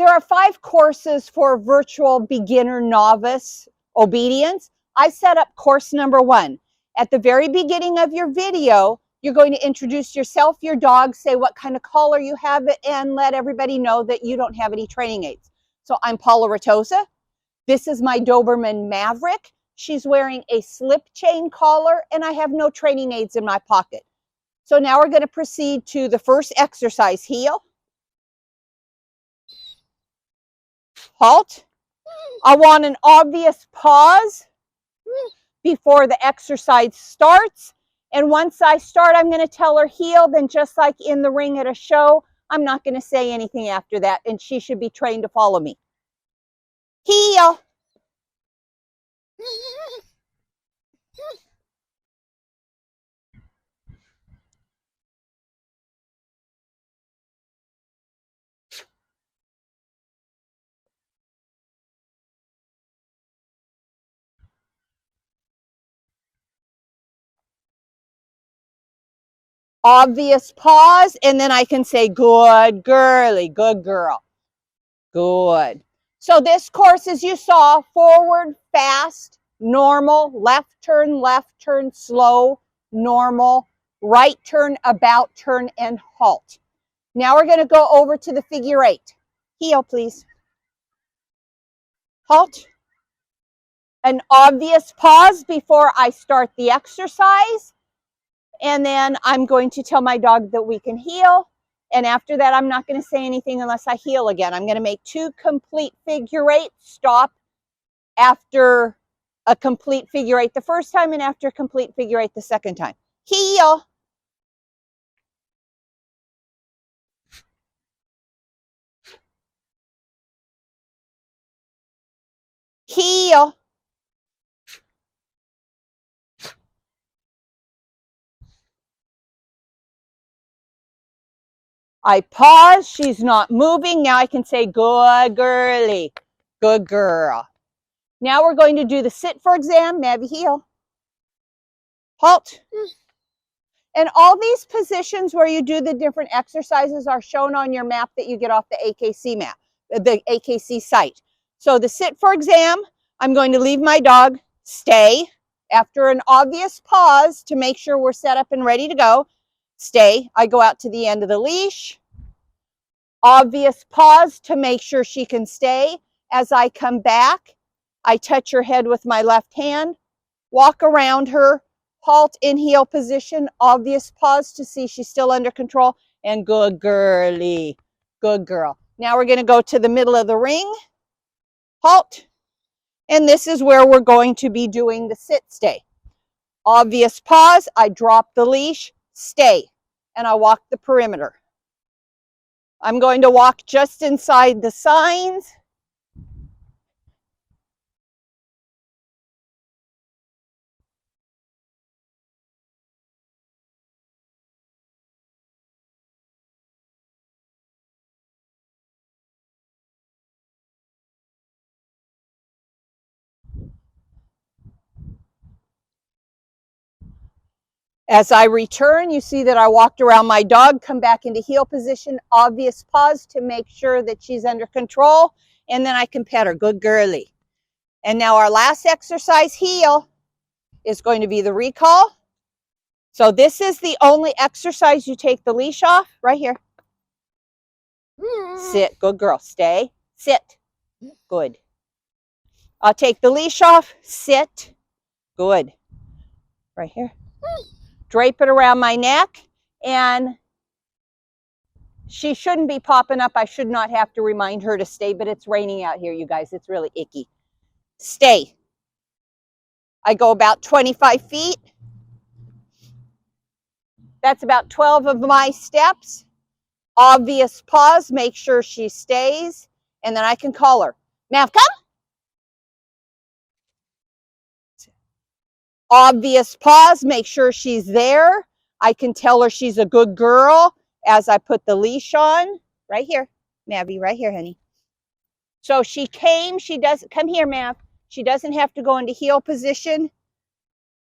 There are 5 courses for virtual beginner novice obedience. I set up course number 1. At the very beginning of your video, you're going to introduce yourself, your dog, say what kind of collar you have, and let everybody know that you don't have any training aids. So I'm Paula Ratosa. This is my Doberman Maverick. She's wearing a slip chain collar, and I have no training aids in my pocket. So now we're going to proceed to the first exercise, heel. Halt. I want an obvious pause before the exercise starts. And once I start, I'm going to tell her heel. Then just like in the ring at a show, I'm not going to say anything after that. And she should be trained to follow me. Heel. Obvious pause, and then I can say, good girly, good girl. Good. So this course, as you saw, forward, fast, normal, left turn, slow, normal, right turn, about turn, and halt. Now we're going to go over to the figure 8. Heel, please. Halt. An obvious pause before I start the exercise. And then I'm going to tell my dog that we can heel. And after that, I'm not going to say anything unless I heel again. I'm going to make 2 complete figure 8, stop after a complete figure 8 the first time and after a complete figure 8 the second time. Heel. Heel. I pause. She's not moving. Now I can say, good girly, good girl. Now we're going to do the sit for exam. Maybe heel. Halt. And all these positions where you do the different exercises are shown on your map that you get off the AKC map, the AKC site. So the sit for exam, I'm going to leave my dog, stay. After an obvious pause to make sure we're set up and ready to go, stay. I go out to the end of the leash. Obvious pause to make sure she can stay. As I come back, I touch her head with my left hand, walk around her, halt in heel position, obvious pause to see she's still under control, and good girly, good girl. Now we're going to go to the middle of the ring, halt, and this is where we're going to be doing the sit stay. Obvious pause, I drop the leash, stay, and I walk the perimeter. I'm going to walk just inside the signs. As I return, you see that I walked around my dog, come back into heel position, obvious pause to make sure that she's under control, and then I can pet her, good girly. And now our last exercise, heel, is going to be the recall. So this is the only exercise you take the leash off, right here. Sit, good girl, stay, sit, good. I'll take the leash off, sit, good, right here. Drape it around my neck, and she shouldn't be popping up. I should not have to remind her to stay, but it's raining out here, you guys. It's really icky. Stay. I go about 25 feet. That's about 12 of my steps. Obvious pause, make sure she stays, and then I can call her. Mav, come. Obvious pause, make sure she's there. I can tell her she's a good girl as I put the leash on. Right here, Mavy, right here, honey. So she came, she doesn't, come here, Mav. She doesn't have to go into heel position.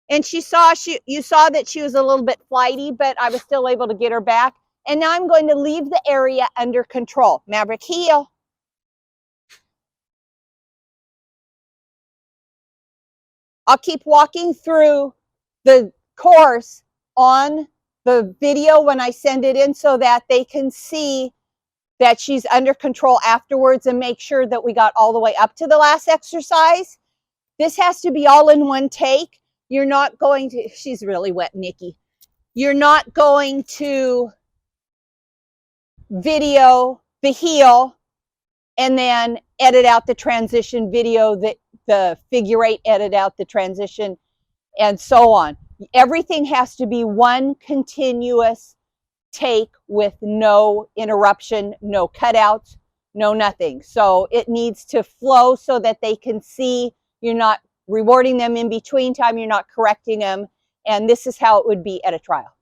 And you saw that she was a little bit flighty, but I was still able to get her back. And now I'm going to leave the area under control. Maverick, heel. I'll keep walking through the course on the video when I send it in so that they can see that she's under control afterwards and make sure that we got all the way up to the last exercise. This has to be all in one take. You're not going to, she's really wet, Nikki. You're not going to video the heel and then edit out the transition, video the figure eight, edit out the transition, and so on. Everything has to be one continuous take with no interruption, no cutouts, no nothing. So it needs to flow so that they can see you're not rewarding them in between time, you're not correcting them. And this is how it would be at a trial.